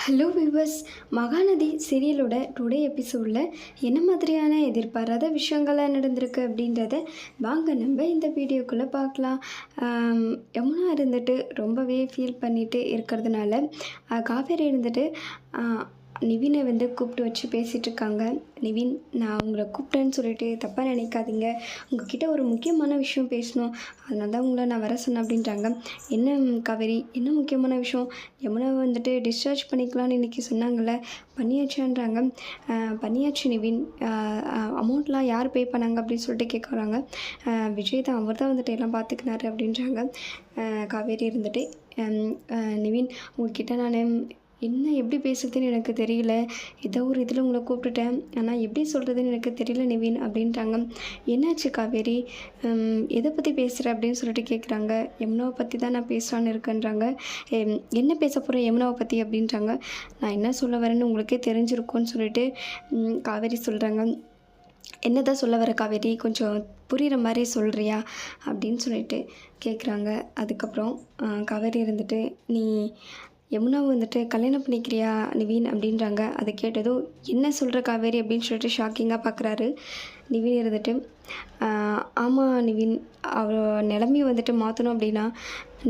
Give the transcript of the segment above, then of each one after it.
Hello viewers, Mahanadi சீரியலோட today எபிசோடில் என்ன மாதிரியான எதிர்பாராத விஷயங்கள்லாம் நடந்திருக்கு அப்படின்றத வாங்க நம்ம இந்த வீடியோக்குள்ளே பார்க்கலாம். யமுனா இருந்துட்டு ரொம்பவே ஃபீல் பண்ணிட்டு இருக்கிறதுனால காவேரி இருந்துட்டு நிவினை வந்து கூப்பிட்டு வச்சு பேசிகிட்டு இருக்காங்க. நிவின், நான் உங்களை கூப்பிட்டேன்னு சொல்லிட்டு தப்பாக நினைக்காதீங்க, உங்ககிட்ட ஒரு முக்கியமான விஷயம் பேசணும், அதனால தான் உங்களை நான் வர சொன்னேன் அப்படின்றாங்க. என்ன காவேரி, என்ன முக்கியமான விஷயம்? யமுனா வந்துட்டு டிஸ்சார்ஜ் பண்ணிக்கலான்னு இன்றைக்கி சொன்னாங்கள்ல, பண்ணியாச்சான்றாங்க. பண்ணியாச்சு நிவின், அமௌண்ட்லாம் யார் பே பண்ணாங்க அப்படின்னு சொல்லிட்டு கேட்க வராங்க. விஜய் தான், அவர் தான் வந்துட்டு எல்லாம் பார்த்துக்கினாரு அப்படின்றாங்க. காவேரி இருந்துட்டு நிவின், உங்ககிட்ட நான் என்ன எப்படி பேசுறதுன்னு எனக்கு தெரியல, ஏதோ ஒரு இதில் உங்களை கூப்பிட்டுட்டேன், ஆனால் எப்படி சொல்கிறதுன்னு எனக்கு தெரியல நிவின் அப்படின்ட்டாங்க. என்னாச்சு காவேரி, எதை பற்றி பேசுகிற அப்படின்னு சொல்லிட்டு கேட்குறாங்க. யமுனாவை பற்றி தான் நான் பேசலான்னு இருக்கேன்றாங்க. என்ன பேச போகிறேன் யமுனாவை பற்றி அப்படின்றாங்க. நான் என்ன சொல்ல வரேன்னு உங்களுக்கே தெரிஞ்சிருக்கும்னு சொல்லிட்டு காவேரி சொல்கிறாங்க. என்ன தான் சொல்ல வர காவேரி, கொஞ்சம் புரிகிற மாதிரி சொல்கிறியா அப்படின்னு சொல்லிட்டு கேட்குறாங்க. அதுக்கப்புறம் காவேரி இருந்துட்டு, நீ யமுனாவை வந்துட்டு கல்யாணம் பண்ணிக்கிறியா நிவின் அப்படின்றாங்க. அதை கேட்டதும் என்ன சொல்கிற காவேரி அப்படின்னு சொல்லிட்டு ஷாக்கிங்காக பார்க்குறாரு. நிவின் இருந்துட்டு, ஆமாம் நிவின், அவள் நிலைமையை வந்துட்டு மாற்றணும் அப்படின்னா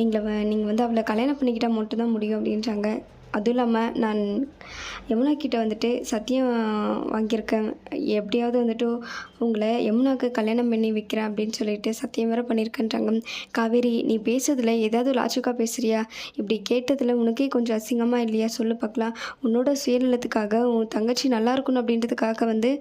நீங்கள் வந்து அவளை கல்யாணம் பண்ணிக்கிட்டால் மட்டும்தான் முடியும் அப்படின்றாங்க. அதுவும் இல்லாமல் நான் யமுனா கிட்டே வந்துட்டு சத்தியம் வாங்கியிருக்கேன், எப்படியாவது வந்துட்டு உங்களை யமுனாவுக்கு கல்யாணம் பண்ணி வைக்கிறேன் அப்படின்னு சொல்லிட்டு சத்தியம் வேறு பண்ணியிருக்கேன்றாங்க. காவேரி, நீ பேசுறதுல ஏதாவது லாஜிக்காக பேசுகிறியா? இப்படி கேட்டதில் உனக்கே கொஞ்சம் அசிங்கமாக இல்லையா? சொல்லு பார்க்கலாம். உன்னோட சுயநலத்துக்காக, உன் தங்கச்சி நல்லா இருக்கணும் அப்படின்றதுக்காக வந்து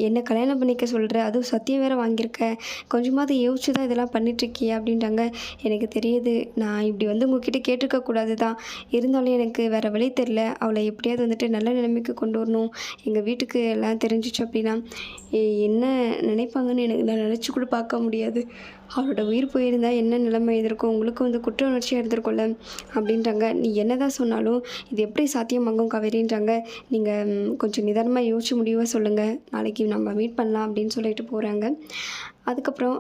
என்னை கல்யாணம் பண்ணிக்க சொல்கிற, அதுவும் சத்தியம் வேறு வாங்கியிருக்க, கொஞ்சமாவது யோசிச்சு தான் இதெல்லாம் பண்ணிட்டுருக்கியா அப்படின்றாங்க. எனக்கு தெரியுது, நான் இப்படி வந்து உங்ககிட்ட கேட்டிருக்கக்கூடாது தான், இருந்தாலும் எனக்கு வேறு வழி தெரில, அவளை எப்படியாவது வந்துட்டு நல்ல நிலைமைக்கு கொண்டு வரணும், எங்கள் வீட்டுக்கு எல்லாம் தெரிஞ்சிச்சு அப்படின்னா என்ன நினைப்பாங்கன்னு நான் நினச்சி கூட பார்க்க முடியாது, அவளோட உயிர் போயிருந்தால் என்ன நிலைமை இருந்திருக்கும், உங்களுக்கு வந்து குற்ற உணர்ச்சியாக இருந்திருக்கும்ல அப்படின்றாங்க. நீ என்ன தான் சொன்னாலும் இது எப்படி சாத்தியமாகும் காவேரின்றாங்க. நீங்கள் கொஞ்சம் நிதானமாக யோசிச்சு முடிவாக சொல்லுங்கள், நாளைக்கு நம்ம மீட் பண்ணலாம் அப்படின்னு சொல்லிட்டு போகிறாங்க. அதுக்கப்புறம்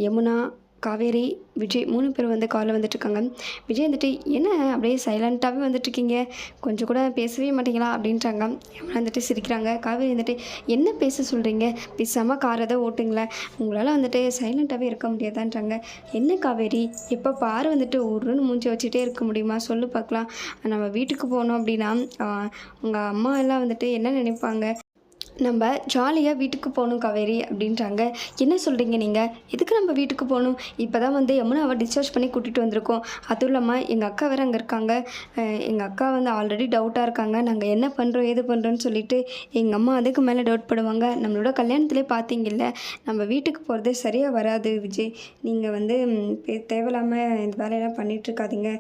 யமுனா, காவேரி, விஜய் 3 பேர் வந்து காலில் வந்துட்டுருக்காங்க. விஜய் வந்துட்டு, என்ன அப்படியே சைலண்ட்டாகவே வந்துட்டுருக்கீங்க, கொஞ்சம் கூட பேசவே மாட்டீங்களா அப்படின்றாங்க. யமுனா வந்துட்டு சிரிக்கிறாங்க. காவேரி வந்துட்டு, என்ன பேச சொல்கிறீங்க, பேசாமல் காரை தான் ஓட்டுங்களேன், உங்களால் வந்துட்டு சைலண்ட்டாகவே இருக்க முடியாதான்றாங்க. என்ன காவேரி, எப்போ பாரு வந்துட்டு ஒருன்னு மூஞ்சி வச்சுட்டே இருக்க முடியுமா, சொல்லு பார்க்கலாம். நம்ம வீட்டுக்கு போனோம் அப்படின்னா உங்கள் அம்மா எல்லாம் வந்துட்டு என்ன நினைப்பாங்க, நம்ம ஜாலியாக வீட்டுக்கு போகணும் காவேரி அப்படின்றாங்க. என்ன சொல்கிறீங்க நீங்கள், எதுக்கு நம்ம வீட்டுக்கு போகணும், இப்போ தான் வந்து யமுனாவை டிஸ்சார்ஜ் பண்ணி கூட்டிகிட்டு வந்திருக்கோம், அதுவும் இல்லாமல் எங்கள் அக்கா வேறு அங்கே இருக்காங்க, எங்கள் அக்கா வந்து ஆல்ரெடி டவுட்டாக இருக்காங்க, நாங்கள் என்ன பண்ணுறோம் ஏது பண்ணுறோன்னு சொல்லிட்டு எங்கள் அம்மா அதுக்கு மேலே டவுட் படுவாங்க, நம்மளோட கல்யாணத்துலேயே பார்த்தீங்கல்ல, நம்ம வீட்டுக்கு போகிறது சரியாக வராது விஜய், நீங்கள் வந்து தேவையில்லாமல் இந்த வேலையெல்லாம் பண்ணிகிட்ருக்காதீங்க,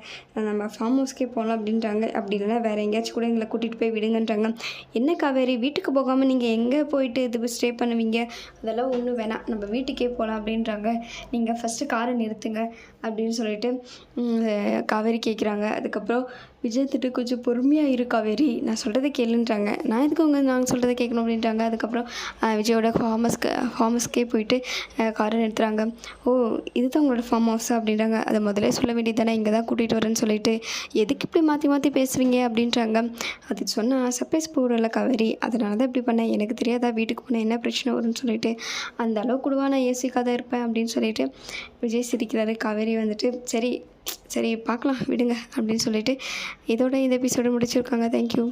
நம்ம ஃபார்ம் ஹவுஸ்க்கே போகலாம் அப்படின்றாங்க, அப்படி இல்லைன்னா வேறு எங்கேயாச்சும் கூட எங்களை கூட்டிகிட்டு போய் விடுங்கன்றாங்க. என்ன காவேரி, வீட்டுக்கு போகாமல் நீங்கள் எங்கே போயிட்டு இது ஸ்டே பண்ணுவீங்க, அதெல்லாம் ஒன்றும் வேணாம், நம்ம வீட்டுக்கே போகலாம் அப்படின்றாங்க. நீங்கள் ஃபஸ்ட்டு காரை நிறுத்துங்க அப்படின்னு சொல்லிட்டு காவேரி கேட்குறாங்க. அதுக்கப்புறம் விஜய் திட்டு, கொஞ்சம் பொறுமையாக இரு காவேரி, நான் சொல்கிறத கேளுன்றாங்க. நான் எதுக்கு நாங்கள் சொல்கிறத கேட்கணும் அப்படின்றாங்க. அதுக்கப்புறம் விஜயோட ஃபார்ம் ஹவுஸ்க்கே போயிட்டு காரை நிறுத்துறாங்க. ஓ, இதுதான் உங்களோட ஃபார்ம் ஹவுஸா அப்படின்றாங்க. அதை முதல்ல சொல்ல வேண்டியது தானே, இங்கே தான் கூட்டிகிட்டு வரேன்னு சொல்லிட்டு எதுக்கு இப்படி மாற்றி மாற்றி பேசுவீங்க அப்படின்றாங்க. அது சொன்னால் சர்ப்ரைஸ் போகிறல காவேரி, அதனால தான் இப்படி பண்ணேன், எனக்கு தெரியாதா வீட்டுக்கு போனால் என்ன பிரச்சனை வரும்னு சொல்லிட்டு, அந்த அளவு கூடவா நான் யோசிக்காத இருப்பேன் அப்படின்னு சொல்லிட்டு விஜய் சிரிக்கிறாரு. காவேரி வந்துட்டு, சரி பார்க்கலாம் விடுங்க அப்படின்னு சொல்லிட்டு இதோட இந்த எபிசோடு முடிச்சிருக்காங்க. தேங்க்யூ.